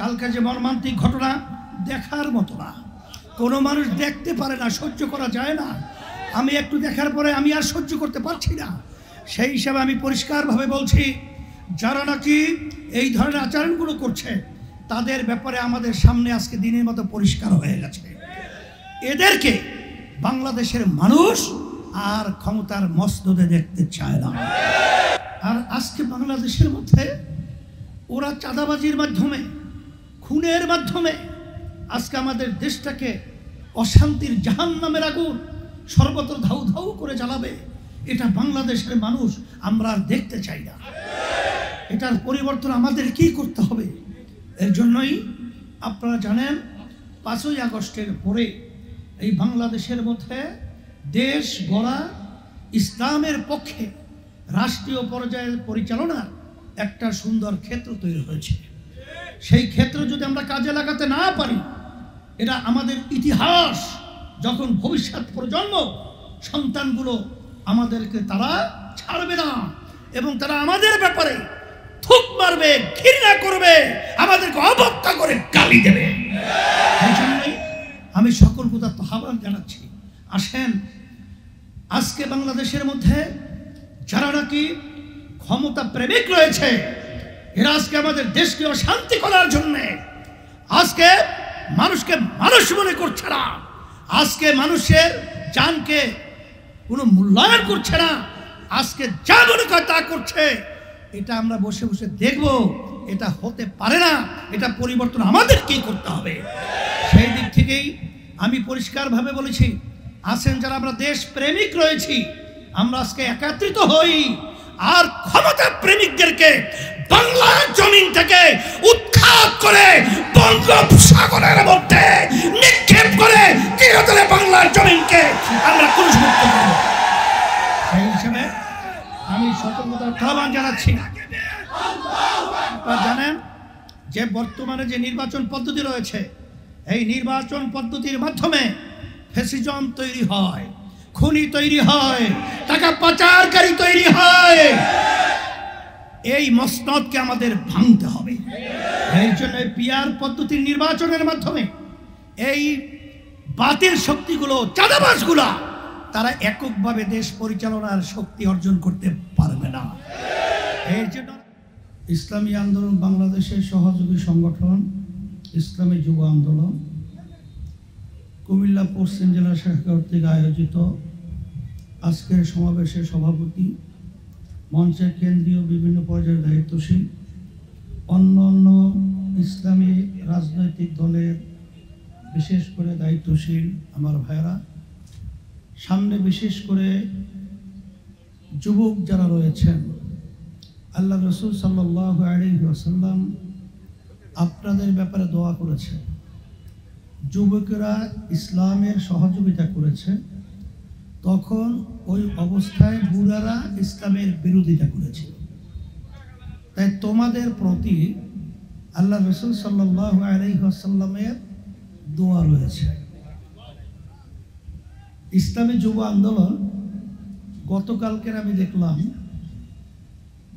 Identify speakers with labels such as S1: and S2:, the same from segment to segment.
S1: কালকে যে মর্মান্তিক ঘটনা দেখার মতো না, কোনো মানুষ দেখতে পারে না, সহ্য করা যায় না। আমি একটু দেখার পরে আমি আর সহ্য করতে পারছি না। সেই হিসাবে আমি পরিষ্কারভাবে বলছি, যারা নাকি এই ধরনের আচরণগুলো করছে তাদের ব্যাপারে আমাদের সামনে আজকে দিনের মতো পরিষ্কার হয়ে গেছে। এদেরকে বাংলাদেশের মানুষ আর ক্ষমতার মসনদে দেখতে চায় না। আর আজকে বাংলাদেশের মধ্যে ওরা চাঁদাবাজির মাধ্যমে, খুনের মাধ্যমে আজকে আমাদের দেশটাকে অশান্তির জাহান্নামের আগুন সর্বত্র ধাউ ধাউ করে জ্বালাবে। এটা বাংলাদেশের মানুষ আমরা আর দেখতে চাই না। এটার পরিবর্তন আমাদের কি করতে হবে? এর জন্যই আপনারা জানেন 5ই আগস্টের পরে এই বাংলাদেশের মধ্যে দেশ গড়া, ইসলামের পক্ষে রাষ্ট্রীয় পর্যায়ে পরিচালনার একটা সুন্দর ক্ষেত্র তৈরি হয়েছে। সেই ক্ষেত্র যদি আমরা কাজে লাগাতে না পারি, এটা আমাদের ইতিহাস, যখন ভবিষ্যৎ প্রজন্ম সন্তানগুলো আমাদেরকে তারা ছাড়বে না এবং তারা আমাদের ব্যাপারে থুক মারবে, ঘৃণা করবে, আমাদেরকে অবজ্ঞা করে গালি দেবে। এই জন্যই আমি সকল কথা আহ্বান জানাচ্ছি, আসেন আজকে বাংলাদেশের মধ্যে যারা নাকি ক্ষমতা প্রেমিক রয়েছে, এরা আজকে আমাদের দেশকে অশান্তি করার জন্যে আজকে মানুষকে মানুষ মনে করছে না, আজকে মানুষের জানকে কোনো মূল্যায়ন করছে না, আজকে যা মনে করে তা করছে। এটা আমরা বসে বসে দেখব, এটা হতে পারে না। এটা পরিবর্তন আমাদের কি করতে হবে। সেই দিক থেকেই আমি পরিষ্কারভাবে বলেছি, আসেন যারা আমরা দেশ প্রেমিক রয়েছি, আমরা আজকে একত্রিত হই আর ক্ষমতা প্রেমিকদেরকে বাংলার জমিন থেকে উৎখাত করে বঙ্গোপসাগরের মধ্যে নিক্ষেপ করে চিরতরে বাংলার জমিনকে আমরা কুলুষমুক্ত করব। সেই হিসেবে আমি সতর্কতার আহ্বান জানাচ্ছি। আপনারা জানেন যে বর্তমানে যে নির্বাচন পদ্ধতি রয়েছে, এই নির্বাচন পদ্ধতির মাধ্যমে ফ্যাসিজম তৈরি হয়, খুনি তৈরি হয়, টাকা পাচারকারী তৈরি হয়। এই মসনদকে আমাদের ভাঙতে হবে। এর জন্য পিআর পদ্ধতির নির্বাচনের মাধ্যমে এই বাতিল শক্তিগুলো, চাঁদাবাজগুলো, তারা এককভাবে দেশ পরিচালনার শক্তি অর্জন করতে পারবে না। এর জন্য ইসলামী আন্দোলন বাংলাদেশের সহযোগী সংগঠন ইসলামী যুব আন্দোলন কুমিল্লা পশ্চিম জেলা শাখা কর্তৃক আয়োজিত আজকের সমাবেশের সভাপতি, মঞ্চের কেন্দ্রীয় বিভিন্ন পর্যায়ের দায়িত্বশীল, অন্য অন্য ইসলামী রাজনৈতিক দলের বিশেষ করে দায়িত্বশীল আমার ভাইয়েরা, সামনে বিশেষ করে যুবক যারা রয়েছেন, আল্লাহ রসুল সাল্লাল্লাহু আলাইহি ওয়াসাল্লাম আপনাদের ব্যাপারে দোয়া করেছে। যুবকেরা ইসলামের সহযোগিতা করেছে, তখন ওই অবস্থায় বুড়ারা ইসলামের বিরোধিতা করেছে। তাই তোমাদের প্রতি আল্লাহ রসুল সাল্লাল্লাহু আলাইহি ওয়াসাল্লামের দোয়া রয়েছে। ইসলামী যুব আন্দোলন গতকালকের আমি দেখলাম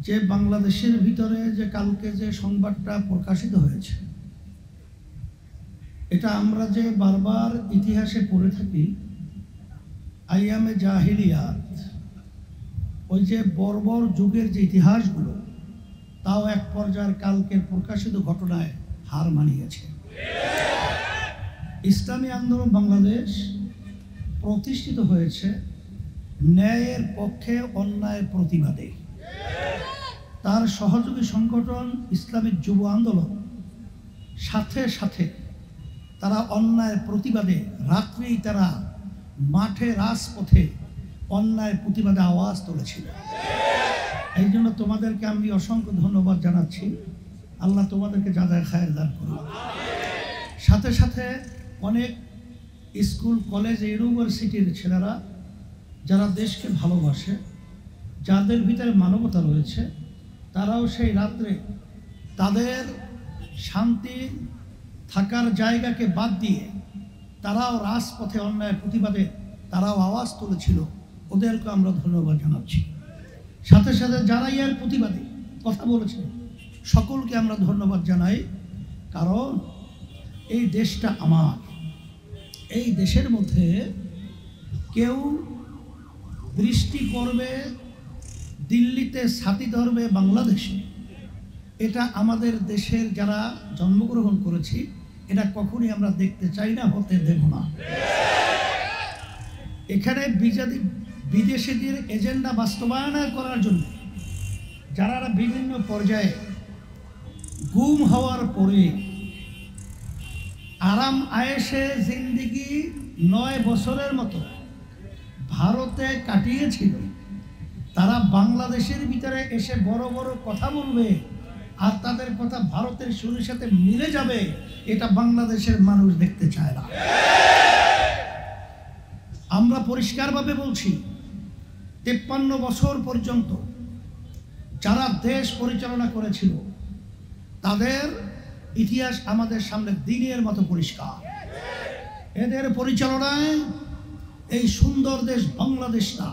S1: যে বাংলাদেশের ভিতরে যে কালকে যে সংবাদটা প্রকাশিত হয়েছে, এটা আমরা যে বারবার ইতিহাসে পড়ে থাকি, আইয়ামে জাহিলিয়াত, ওই যে বর্বর যুগের যে ইতিহাসগুলো, তাও এক পর্যায়ের কালকের প্রকাশিত ঘটনায় হার মানিয়েছে। ইসলামী আন্দোলন বাংলাদেশ প্রতিষ্ঠিত হয়েছে ন্যায়ের পক্ষে, অন্যায়ের প্রতিবাদে। তার সহযোগী সংগঠন ইসলামী যুব আন্দোলন সাথে সাথে তারা অন্যায়ের প্রতিবাদে রাত্রেই তারা মাঠে, রাজপথে অন্যায়ের প্রতিবাদে আওয়াজ তুলেছিল। এই জন্য তোমাদেরকে আমি অসংখ্য ধন্যবাদ জানাচ্ছি। আল্লাহ তোমাদেরকে যাদের খায়ের দান করুন। সাথে সাথে অনেক স্কুল, কলেজ, ইউনিভার্সিটির ছেলেরা যারা দেশকে ভালোবাসে, যাদের ভিতরে মানবতা রয়েছে, তারাও সেই রাত্রে তাদের শান্তি থাকার জায়গাকে বাদ দিয়ে তারাও রাজপথে অন্যায় প্রতিবাদে তারাও আওয়াজ তুলেছিল। ওদেরকে আমরা ধন্যবাদ জানাচ্ছি। সাথে সাথে যারা এর প্রতিবাদে কথা বলেছে সকলকে আমরা ধন্যবাদ জানাই। কারণ এই দেশটা আমার। এই দেশের মধ্যে কেউ দৃষ্টি করবে দিল্লিতে, ছাতি ধরবে বাংলাদেশে, এটা আমাদের দেশের যারা জন্মগ্রহণ করেছি এটা কখনই আমরা দেখতে চাই না, হতে দেব না। এখানে বিদেশিদের এজেন্ডা বাস্তবায়ন করার জন্য যারা বিভিন্ন পর্যায়ে গুম হওয়ার পরে আরাম আয়েশে জিন্দিগি 9 বছরের মতো ভারতে কাটিয়েছিল, তারা বাংলাদেশের ভিতরে এসে বড় বড় কথা বলবে আর তাদের কথা ভারতের সুরের সাথে মিলে যাবে, এটা বাংলাদেশের মানুষ দেখতে চায় না। আমরা পরিষ্কারভাবে বলছি, 53 বছর পর্যন্ত যারা দেশ পরিচালনা করেছিল তাদের ইতিহাস আমাদের সামনে দিনের মতো পরিষ্কার। এদের পরিচালনায় এই সুন্দর দেশ বাংলাদেশটা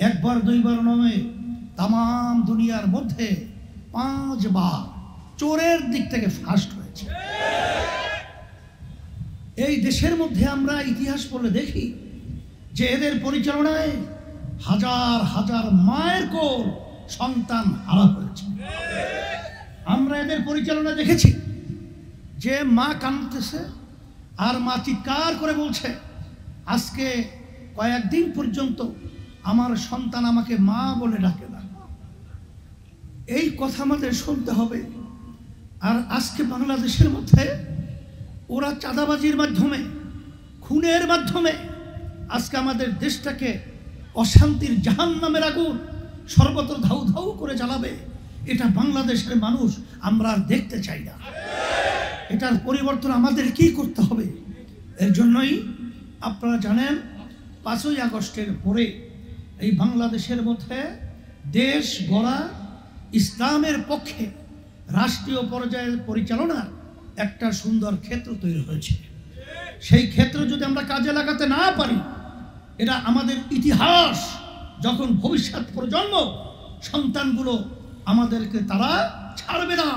S1: একবার দুইবার নয়, তাম দুনিয়ার মধ্যে 5 বার চোরের দিক থেকে ফার্স্ট হয়েছে। এই দেশের মধ্যে আমরা ইতিহাস পড়লে দেখি যে এদের পরিচালনায় হাজার হাজার মায়ের কোল সন্তান হারা হয়েছে। আমরা এদের পরিচালনা দেখেছি যে মা কাঁদতেছে আর মা চিৎকার করে বলছে, আজকে কয়েকদিন পর্যন্ত আমার সন্তান আমাকে মা বলে ডাকে না। এই কথা আমাদের শুনতে হবে। আর আজকে বাংলাদেশের মধ্যে ওরা চাঁদাবাজির মাধ্যমে, খুনের মাধ্যমে আজকে আমাদের দেশটাকে অশান্তির জাহান্নামের আগুন সর্বত্র ধাউ ধাউ করে জ্বালাবে। এটা বাংলাদেশের মানুষ আমরা আর দেখতে চাই না। এটার পরিবর্তন আমাদের কি করতে হবে? এর জন্যই আপনারা জানেন 5ই আগস্টের পরে এই বাংলাদেশের মধ্যে দেশ গড়া, ইসলামের পক্ষে রাষ্ট্রীয় পর্যায়ের পরিচালনার একটা সুন্দর ক্ষেত্র তৈরি হয়েছে। সেই ক্ষেত্র যদি আমরা কাজে লাগাতে না পারি, এটা আমাদের ইতিহাস যখন ভবিষ্যৎ প্রজন্ম সন্তানগুলো আমাদেরকে তারা ছাড়বে না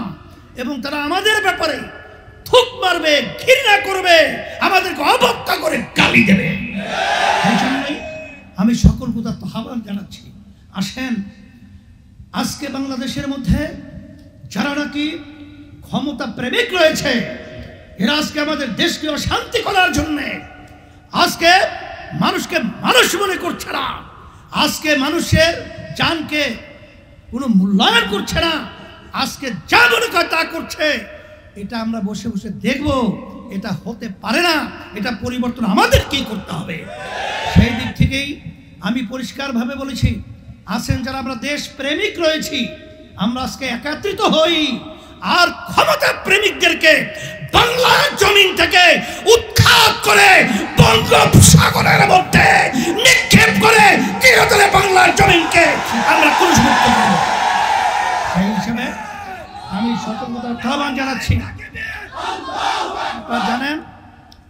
S1: এবং তারা আমাদের ব্যাপারে থুক মারবে, ঘৃণা করবে, আমাদেরকে অবজ্ঞা করে গালি দেবে। এই জন্যই আমি সকল কথা আহ্বান জানাচ্ছি, আসেন আজকে বাংলাদেশের মধ্যে যারা নাকি ক্ষমতা প্রেমিক রয়েছে, এরা আজকে আমাদের দেশকে অশান্তি করার জন্য আজকে মানুষকে মানুষ মনে করছে না, আজকে মানুষের জানকে কোনো মূল্যায়ন করছে না, আজকে যা মনে করে তা করছে। এটা আমরা বসে বসে দেখব, এটা হতে পারে না। এটা পরিবর্তন আমাদেরকেই করতে হবে। সেই দিক থেকেই আমি পরিষ্কারভাবে বলেছি, আসেন যারা আমরা দেশ প্রেমিক রয়েছি, আমরা আজকে একত্রিত হই আর ক্ষমতা প্রেমিকদেরকে বাংলার জমিন থেকে উৎখাত করে বঙ্গোপসাগরের মধ্যে নিক্ষেপ করে চিরতরে বাংলার জমিনকে আমরা ক্রুশমুক্ত করব। সেই হিসেবে আমি সতর্কতার আহ্বান জানাচ্ছি। আপনারা জানেন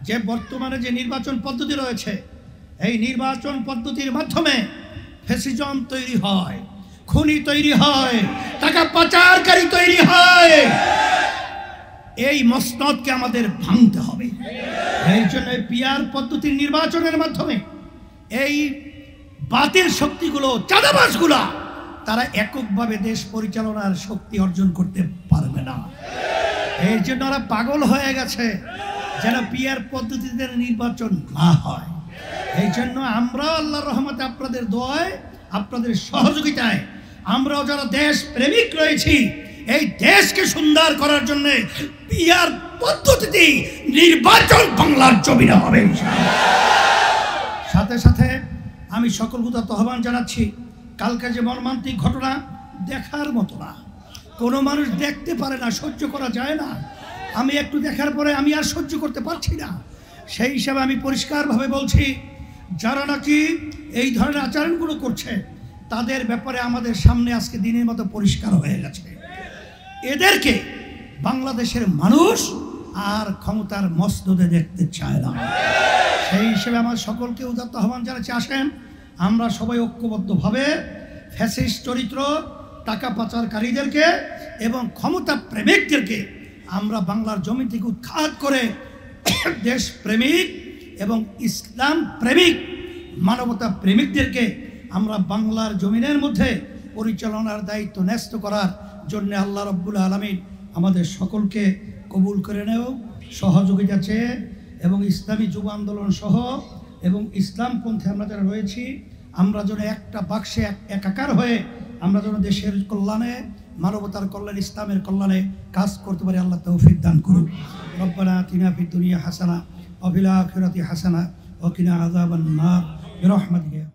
S1: যে বর্তমানে যে নির্বাচন পদ্ধতি রয়েছে, এই নির্বাচন পদ্ধতির মাধ্যমে ফ্যাসিজম তৈরি হয়, খুনি তৈরি হয়, টাকা পাচারকারী তৈরি হয়। এই মসনদকে আমাদের ভাঙতে হবে। এই জন্য পিআর পদ্ধতির নির্বাচনের মাধ্যমে এই বাতিল শক্তিগুলো, চাঁদাবাজগুলা, তারা এককভাবে দেশ পরিচালনার শক্তি অর্জন করতে পারবে না। এই জন্য ওরা পাগল হয়ে গেছে যেন পিআর পদ্ধতিতে নির্বাচন না হয়। এই জন্য আমরা আল্লাহর রহমতে, আপনাদের দোয়ায়, আপনাদের সহযোগিতায় আমরাও যারা দেশ প্রেমিক রয়েছি, এই দেশকে সুন্দর করার জন্য পিআর পদ্ধতিতে নির্বাচন বাংলার জমিনে হবে। সাথে সাথে আমি সকল হুদাত আহ্বান জানাচ্ছি, কালকে যে মর্মান্তিক ঘটনা দেখার মতো না, কোনো মানুষ দেখতে পারে না, সহ্য করা যায় না। আমি একটু দেখার পরে আমি আর সহ্য করতে পারছি না। সেই হিসাবে আমি পরিষ্কারভাবে বলছি, যারা নাকি এই ধরনের আচরণগুলো করছে তাদের ব্যাপারে আমাদের সামনে আজকে দিনের মতো পরিষ্কার হয়ে গেছে। এদেরকে বাংলাদেশের মানুষ আর ক্ষমতার মসনদে দেখতে চায় না। সেই হিসেবে আমার সকলকে উদাত্ত আহ্বান জানাচ্ছি, আসেন আমরা সবাই ঐক্যবদ্ধভাবে ফ্যাসিস্ট চরিত্র, টাকা পাচারকারীদেরকে এবং ক্ষমতা প্রেমিকদেরকে আমরা বাংলার জমি থেকে উৎখাত করে দেশ প্রেমিক এবং ইসলাম প্রেমিক মানবতা প্রেমিকদেরকে আমরা বাংলার জমিনের মধ্যে পরিচালনার দায়িত্ব ন্যস্ত করার জন্য আল্লাহ রাব্বুল আলামিন আমাদের সকলকে কবুল করে নেও, সহযোগিতা চেয়ে, এবং ইসলামী যুব আন্দোলন সহ এবং ইসলামপন্থী আমরা যারা রয়েছি আমরা যেন একটা বাক্সে একাকার হয়ে আমরা যেন দেশের কল্যাণে, মানবতার কল্যাণে, ইসলামের কল্যাণে কাজ করতে পারি। আল্লাহ তৌফিক দান করুন। রব্বানা আতিনা ফিদ দুনিয়া হাসানা ওয়া ফিল আখিরাতি হাসানা ওয়া কিনা আযাবান নার বিরহমাতিকা।